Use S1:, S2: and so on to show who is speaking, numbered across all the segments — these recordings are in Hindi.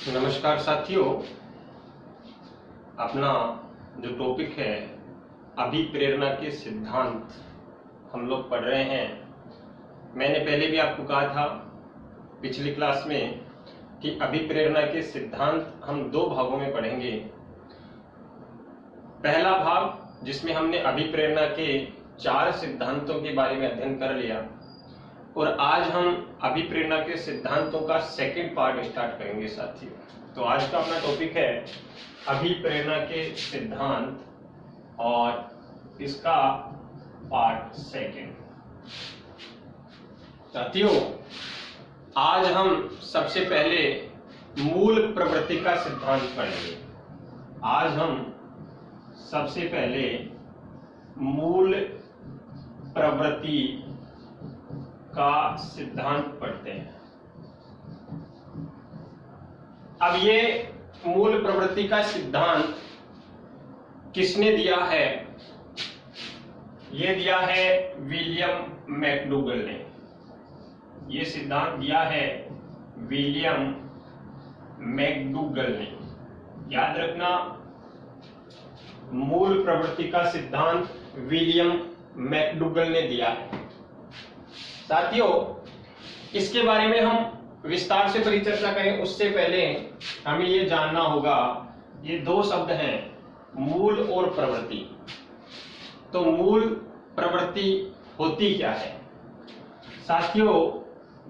S1: नमस्कार साथियों, अपना जो टॉपिक है अभिप्रेरणा के सिद्धांत हम लोग पढ़ रहे हैं। मैंने पहले भी आपको कहा था पिछली क्लास में कि अभिप्रेरणा के सिद्धांत हम दो भागों में पढ़ेंगे। पहला भाग जिसमें हमने अभिप्रेरणा के 4 सिद्धांतों के बारे में अध्ययन कर लिया और आज हम अभिप्रेरणा के सिद्धांतों का सेकंड पार्ट स्टार्ट करेंगे साथियों। तो आज का अपना टॉपिक है अभिप्रेरणा के सिद्धांत और इसका पार्ट सेकंड। साथियों, आज हम सबसे पहले मूल प्रवृत्ति का सिद्धांत पढ़ेंगे। आज हम सबसे पहले मूल प्रवृत्ति का सिद्धांत पढ़ते हैं। अब ये मूल प्रवृत्ति का सिद्धांत किसने दिया है? ये दिया है विलियम मैकडूगल ने। ये सिद्धांत दिया है विलियम मैकडूगल ने। याद रखना, मूल प्रवृत्ति का सिद्धांत विलियम मैकडूगल ने दिया है। साथियों, इसके बारे में हम विस्तार से परिचर्चा करें उससे पहले हमें ये जानना होगा, ये 2 शब्द हैं, मूल और प्रवृत्ति। तो मूल प्रवृत्ति होती क्या है? साथियों,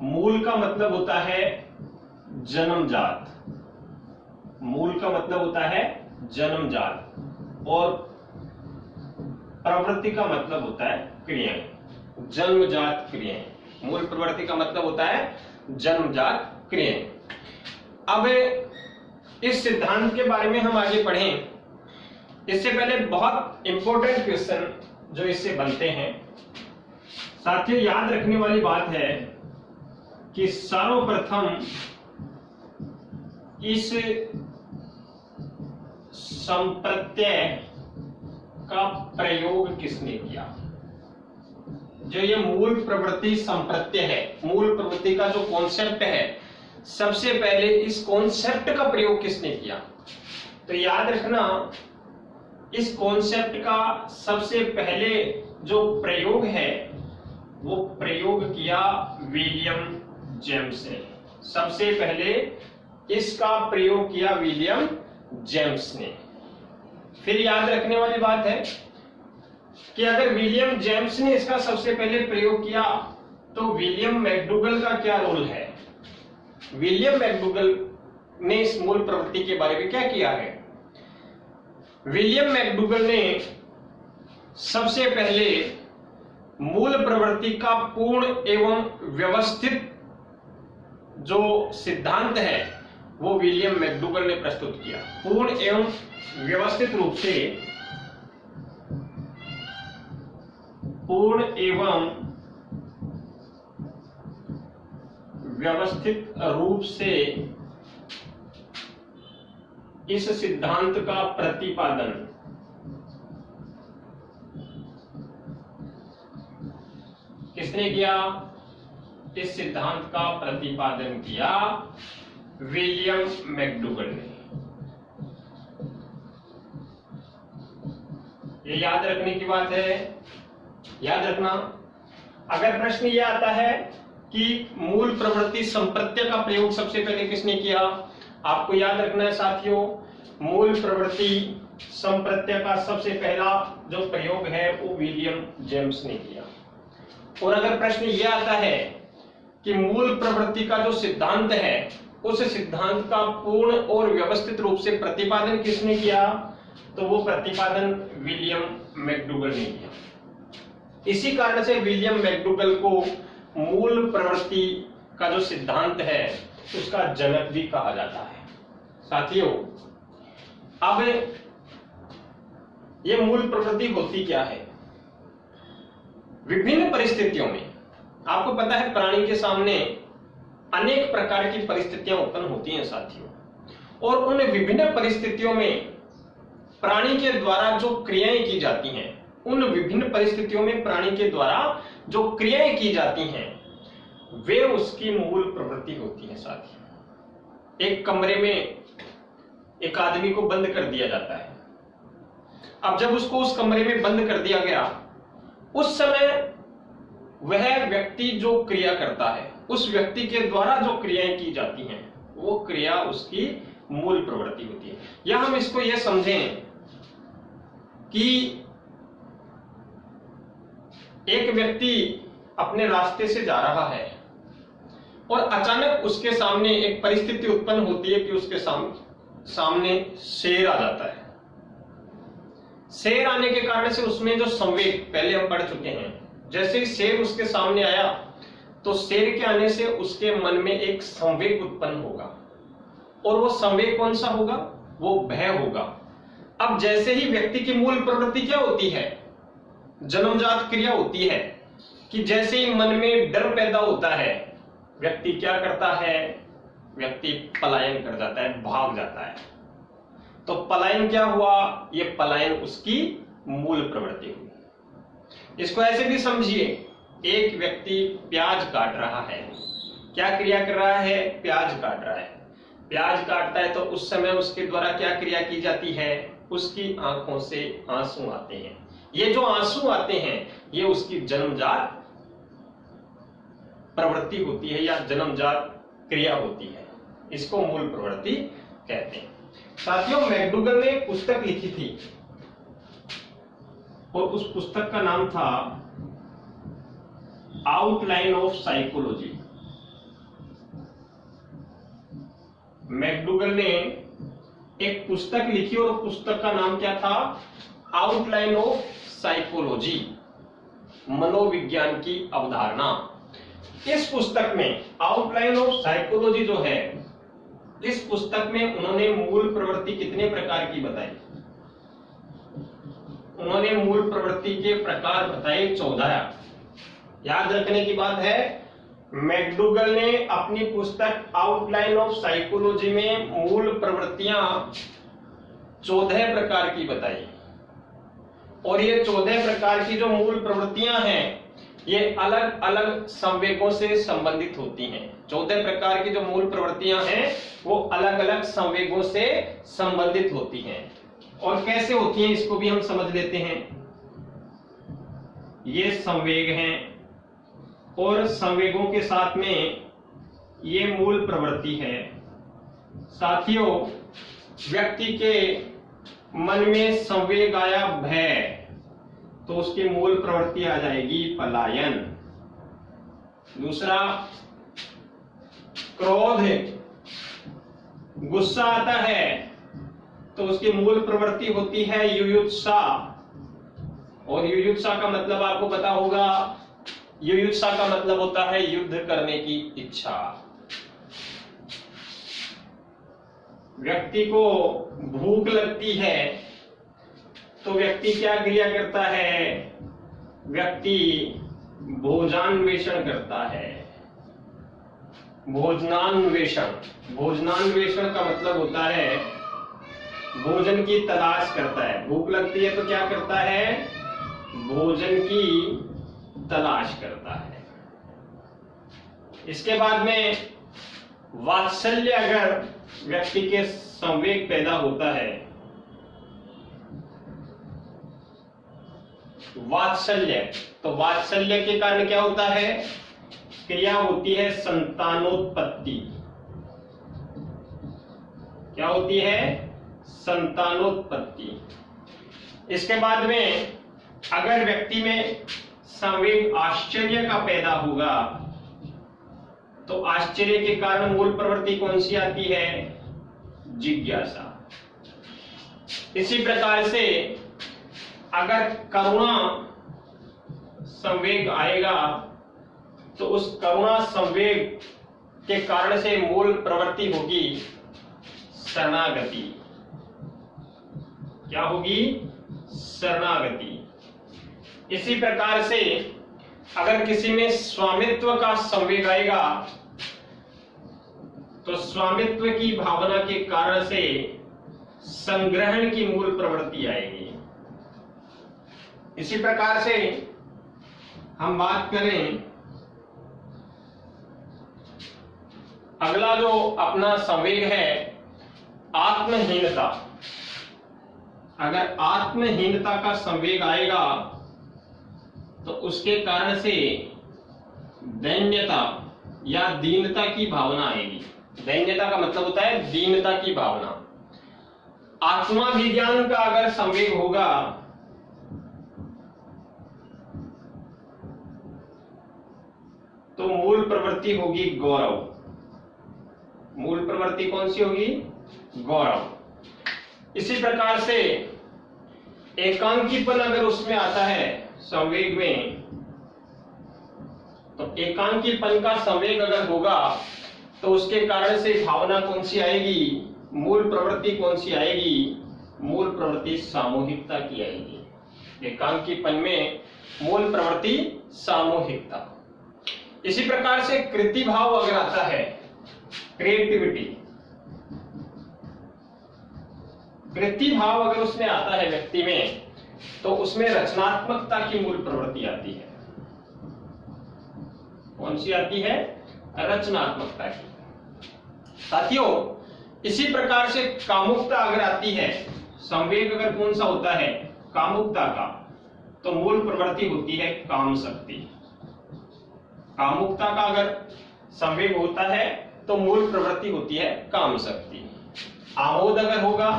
S1: मूल का मतलब होता है जन्मजात। मूल का मतलब होता है जन्मजात और प्रवृत्ति का मतलब होता है क्रियाएं, जन्मजात क्रियाएं। मूल प्रवृत्ति का मतलब होता है जन्मजात क्रियाएं। अब इस सिद्धांत के बारे में हम आगे पढ़ें इससे पहले बहुत इंपॉर्टेंट क्वेश्चन जो इससे बनते हैं। साथियों, याद रखने वाली बात है कि सर्वप्रथम इस संप्रत्यय का प्रयोग किसने किया? जो ये मूल प्रवृत्ति संप्रत्यय है, मूल प्रवृत्ति का जो कॉन्सेप्ट है, सबसे पहले इस कॉन्सेप्ट का प्रयोग किसने किया? तो याद रखना, इस कॉन्सेप्ट का सबसे पहले जो प्रयोग है वो प्रयोग किया विलियम जेम्स ने। सबसे पहले इसका प्रयोग किया विलियम जेम्स ने। फिर याद रखने वाली बात है कि अगर विलियम जेम्स ने इसका सबसे पहले प्रयोग किया तो विलियम मैकडूगल का क्या रोल है? विलियम मैकडूगल ने इस मूल प्रवृत्ति के बारे में क्या किया है? विलियम मैकडूगल ने सबसे पहले मूल प्रवृत्ति का पूर्ण एवं व्यवस्थित जो सिद्धांत है वो विलियम मैकडूगल ने प्रस्तुत किया। पूर्ण एवं व्यवस्थित रूप से, पूर्ण एवं व्यवस्थित रूप से इस सिद्धांत का प्रतिपादन किसने किया? इस सिद्धांत का प्रतिपादन किया विलियम मैकडूगल ने। ये याद रखने की बात है। याद रखना, अगर प्रश्न ये आता है कि मूल प्रवृत्ति संप्रत्यय का प्रयोग सबसे पहले किसने किया, आपको याद रखना है साथियों, मूल प्रवृत्ति संप्रत्यय का सबसे पहला जो प्रयोग है वो विलियम जेम्स ने किया। और अगर प्रश्न ये आता है कि मूल प्रवृत्ति का जो सिद्धांत है उस सिद्धांत का पूर्ण और व्यवस्थित रूप से प्रतिपादन किसने किया, तो वो प्रतिपादन विलियम मैकडूगल ने किया। इसी कारण से विलियम मैकडूगल को मूल प्रवृत्ति का जो सिद्धांत है उसका जनक भी कहा जाता है। साथियों, अब ये मूल प्रवृत्ति होती क्या है? विभिन्न परिस्थितियों में, आपको पता है प्राणी के सामने अनेक प्रकार की परिस्थितियां उत्पन्न होती हैं साथियों, और उन विभिन्न परिस्थितियों में प्राणी के द्वारा जो क्रियाएं की जाती हैं, उन विभिन्न परिस्थितियों में प्राणी के द्वारा जो क्रियाएं की जाती हैं वे उसकी मूल प्रवृत्ति होती है साथियों। एक कमरे में एक आदमी को बंद कर दिया जाता है। अब जब उसको उस कमरे में बंद कर दिया गया, उस समय वह व्यक्ति जो क्रिया करता है, उस व्यक्ति के द्वारा जो क्रियाएं की जाती हैं, वो क्रिया उसकी मूल प्रवृत्ति होती है। या हम इसको यह समझें कि एक व्यक्ति अपने रास्ते से जा रहा है और अचानक उसके सामने एक परिस्थिति उत्पन्न होती है कि उसके सामने शेर आ जाता है। शेर आने के कारण से उसमें जो संवेग पहले हम पढ़ चुके हैं, जैसे ही शेर उसके सामने आया तो शेर के आने से उसके मन में एक संवेग उत्पन्न होगा, और वो संवेग कौन सा होगा? वो भय होगा। अब जैसे ही व्यक्ति की मूल प्रवृत्ति क्या होती है? जन्मजात क्रिया होती है कि जैसे ही मन में डर पैदा होता है, व्यक्ति क्या करता है? व्यक्ति पलायन कर जाता है, भाग जाता है। तो पलायन क्या हुआ? ये पलायन उसकी मूल प्रवृत्ति हुई। इसको ऐसे भी समझिए, एक व्यक्ति प्याज काट रहा है। क्या क्रिया कर रहा है? प्याज काट रहा है। प्याज काटता है तो उस समय उसके द्वारा क्या क्रिया की जाती है? उसकी आंखों से आंसू आते हैं। ये जो आंसू आते हैं, ये उसकी जन्मजात प्रवृत्ति होती है या जन्मजात क्रिया होती है। इसको मूल प्रवृत्ति कहते हैं। साथियों, मैकडूगल ने एक पुस्तक लिखी थी और उस पुस्तक का नाम था आउटलाइन ऑफ साइकोलॉजी। मैकडूगल ने एक पुस्तक लिखी और पुस्तक का नाम क्या था? आउटलाइन ऑफ साइकोलॉजी, मनोविज्ञान की अवधारणा। इस पुस्तक में आउटलाइन ऑफ साइकोलॉजी जो है, इस पुस्तक में उन्होंने मूल प्रवृत्ति कितने प्रकार की बताई? उन्होंने मूल प्रवृत्ति के प्रकार बताए 14। याद रखने की बात है, मैकडूगल ने अपनी पुस्तक आउटलाइन ऑफ साइकोलॉजी में मूल प्रवृत्तियां 14 प्रकार की बताई, और ये 14 प्रकार की जो मूल प्रवृत्तियां हैं, ये अलग अलग संवेगों से संबंधित होती हैं। 14 प्रकार की जो मूल प्रवृत्तियां हैं, वो अलग अलग संवेगों से संबंधित होती हैं। और कैसे होती हैं, इसको भी हम समझ लेते हैं। ये संवेग हैं, और संवेगों के साथ में ये मूल प्रवृत्ति है। साथियों, व्यक्ति के मन में संवेग आया भय, तो उसकी मूल प्रवृत्ति आ जाएगी पलायन। दूसरा, क्रोध, गुस्सा आता है तो उसकी मूल प्रवृत्ति होती है युयुत्सा, और युयुत्सा का मतलब आपको पता होगा, युयुत्सा का मतलब होता है युद्ध करने की इच्छा। व्यक्ति को भूख लगती है तो व्यक्ति क्या क्रिया करता है? व्यक्ति भोजनान्वेषण करता है। भोजनान्वेषण, भोजनान्वेषण का मतलब होता है भोजन की तलाश करता है। भूख लगती है तो क्या करता है? भोजन की तलाश करता है। इसके बाद में वात्सल्य, अगर व्यक्ति के संवेग पैदा होता है, वात्सल्य, तो वात्सल्य के कारण क्या होता है? क्रिया होती है संतानोत्पत्ति। क्या होती है? संतानोत्पत्ति। इसके बाद में अगर व्यक्ति में संवेग आश्चर्य का पैदा होगा, तो आश्चर्य के कारण मूल प्रवृत्ति कौन सी आती है? जिज्ञासा। इसी प्रकार से अगर करुणा संवेग आएगा, तो उस करुणा संवेग के कारण से मूल प्रवृत्ति होगी शरणागति। क्या होगी? शरणागति। इसी प्रकार से अगर किसी में स्वामित्व का संवेग आएगा, तो स्वामित्व की भावना के कारण से संग्रहण की मूल प्रवृत्ति आएगी। इसी प्रकार से हम बात करें अगला जो अपना संवेग है आत्महीनता। अगर आत्महीनता का संवेग आएगा तो उसके कारण से दैन्यता या दीनता की भावना आएगी। दैन्यता का मतलब होता है दीनता की भावना। आत्माभिज्ञान का अगर संवेग होगा तो मूल प्रवृत्ति होगी गौरव। मूल प्रवृत्ति कौन सी होगी? गौरव। इसी प्रकार से एकांकीपन अगर उसमें आता है संवेग में, तो एकांकीपन का संवेग अगर होगा तो उसके कारण से भावना कौन सी आएगी? मूल प्रवृत्ति कौन सी आएगी? मूल प्रवृत्ति सामूहिकता की आएगी। एकांकीपन में मूल प्रवृत्ति सामूहिकता। इसी प्रकार से कृति भाव अगर आता है, क्रिएटिविटी, कृति भाव अगर उसमें आता है व्यक्ति में, तो उसमें रचनात्मकता की मूल प्रवृत्ति आती है। कौन सी आती है? रचनात्मकता की। साथियों, इसी प्रकार से कामुकता अगर आती है, संवेग अगर कौन सा होता है? कामुकता का, तो मूल प्रवृत्ति होती है काम शक्ति। कामुकता का अगर संवेग होता है तो मूल प्रवृत्ति होती है काम शक्ति। आमोद अगर होगा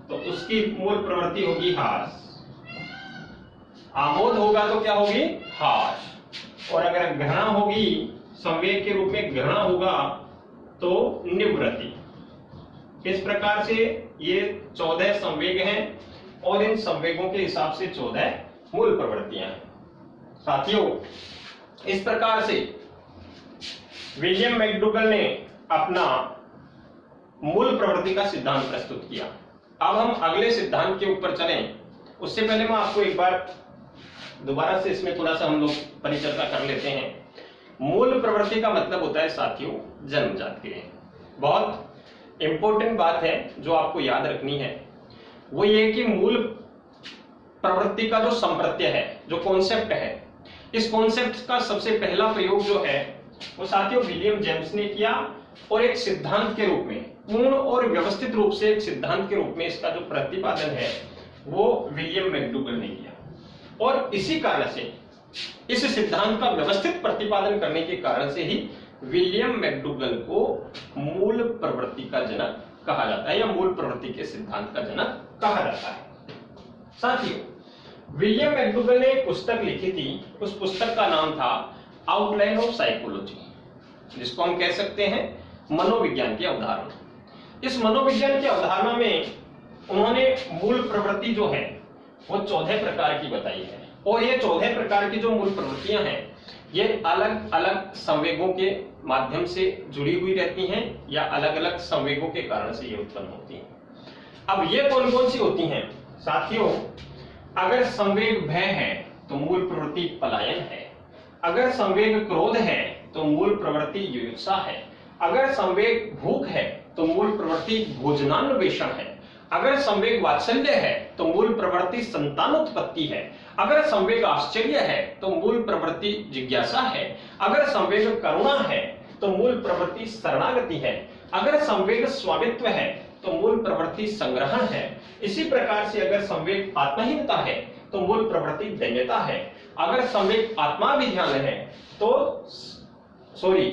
S1: तो उसकी मूल प्रवृत्ति होगी हास। आमोद होगा तो क्या होगी? हास। और अगर घृणा होगी, संवेग के रूप में घृणा होगा तो निवृत्ति। इस प्रकार से ये 14 संवेग हैं और इन संवेगों के हिसाब से 14 मूल प्रवृत्तियां हैं। साथियों, इस प्रकार से विलियम मैकडूगल ने अपना मूल प्रवृत्ति का सिद्धांत प्रस्तुत किया। अब हम अगले सिद्धांत के ऊपर चलें, उससे पहले मैं आपको एक बार दोबारा से इसमें थोड़ा सा हम लोग परिचर्चा कर लेते हैं। मूल प्रवृत्ति का मतलब होता है साथियों जन्मजात क्रियाएं। बहुत इंपॉर्टेंट बात है जो आपको याद रखनी है, वो ये कि मूल प्रवृत्ति का जो संप्रत्यय है, जो कॉन्सेप्ट है, इस कॉन्सेप्ट का सबसे पहला प्रयोग जो है वो साथियों विलियम जेम्स ने किया और एक सिद्धांत के रूप में, पूर्ण और व्यवस्थित रूप से एक सिद्धांत के रूप में इसका जो प्रतिपादन है वो विलियम मैकडूगल ने किया। और इसी कारण से इस सिद्धांत का व्यवस्थित प्रतिपादन करने के कारण से ही विलियम मैकडूगल को मूल प्रवृत्ति का जनक कहा जाता है या मूल प्रवृत्ति के सिद्धांत का जनक कहा जाता है। साथियों, विलियम मैकडूगल ने एक पुस्तक लिखी थी, उस पुस्तक का नाम था आउटलाइन ऑफ साइकोलॉजी, जिसको हम कह सकते हैं मनोविज्ञान की अवधारणा। इस मनोविज्ञान की अवधारणा में उन्होंने मूल प्रवृत्ति जो है वो 14 प्रकार की बताई है। और ये 14 प्रकार की जो मूल प्रवृत्तियां हैं ये अलग अलग संवेगों के माध्यम से जुड़ी हुई रहती हैं या अलग अलग संवेगों के कारण से ये उत्पन्न होती हैं। अब ये कौन कौन सी होती हैं? साथियों, अगर संवेग भय है तो मूल प्रवृत्ति पलायन है। अगर संवेग क्रोध है तो मूल प्रवृत्ति युयुत्सा है। अगर संवेग भूख है तो मूल प्रवृत्ति भोजनान्वेषण है। अगर संवेग वात्सल्य है तो मूल प्रवृत्ति संतानोत्पत्ति है। अगर संवेग आश्चर्य है तो मूल प्रवृत्ति जिज्ञासा है। अगर संवेग करुणा है तो मूल प्रवृत्ति शरणागति है। अगर संवेग स्वामित्व है तो मूल प्रवृत्ति संग्रहण है। इसी प्रकार से अगर संवेग आत्महीनता है तो मूल प्रवृत्ति दैन्यता है। अगर संवेग आत्माभिज्ञान है तो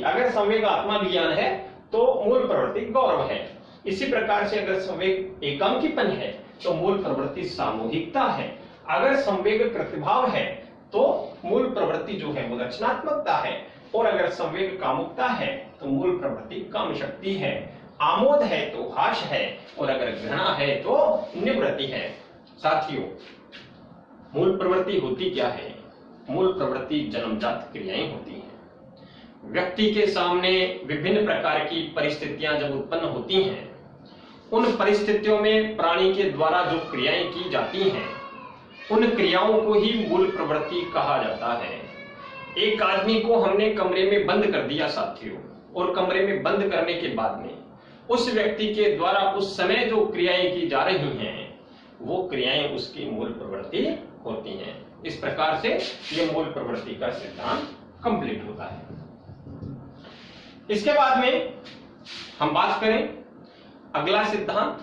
S1: अगर संवेग आत्माभिज्ञान है तो मूल प्रवृत्ति गौरव है। इसी प्रकार से अगर संवेग एकांकीपन है तो मूल प्रवृत्ति सामूहिकता है। अगर संवेग कृतिभाव है तो मूल प्रवृत्ति जो है वो रचनात्मकता है। और अगर संवेग कामुकता है तो मूल प्रवृत्ति काम शक्ति है। आमोद है तो हाश है और अगर घृणा है तो निवृत्ति है। साथियों, मूल प्रवृत्ति होती क्या है? मूल प्रवृत्ति जन्मजात क्रियाएं होती हैं। व्यक्ति के सामने विभिन्न प्रकार की परिस्थितियां जब उत्पन्न होती हैं, उन परिस्थितियों में प्राणी के द्वारा जो क्रियाएं की जाती हैं उन क्रियाओं को ही मूल प्रवृत्ति कहा जाता है। एक आदमी को हमने कमरे में बंद कर दिया साथियों, और कमरे में बंद करने के बाद में उस व्यक्ति के द्वारा उस समय जो क्रियाएं की जा रही हैं वो क्रियाएं उसकी मूल प्रवृत्ति होती हैं। इस प्रकार से ये मूल प्रवृत्ति का सिद्धांत कंप्लीट होता है। इसके बाद में हम बात करें अगला सिद्धांत,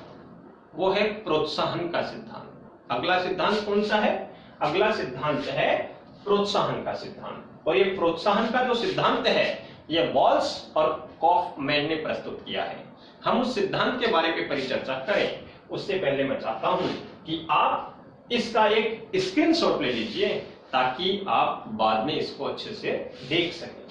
S1: वो है प्रोत्साहन का सिद्धांत। अगला सिद्धांत कौन सा है? अगला सिद्धांत है प्रोत्साहन का सिद्धांत। और ये प्रोत्साहन का जो सिद्धांत है ये बॉल्स और कॉफमैन ने प्रस्तुत किया है। हम उस सिद्धांत के बारे में परिचर्चा करें उससे पहले मैं चाहता हूं कि आप इसका एक स्क्रीनशॉट ले लीजिए ताकि आप बाद में इसको अच्छे से देख सकें।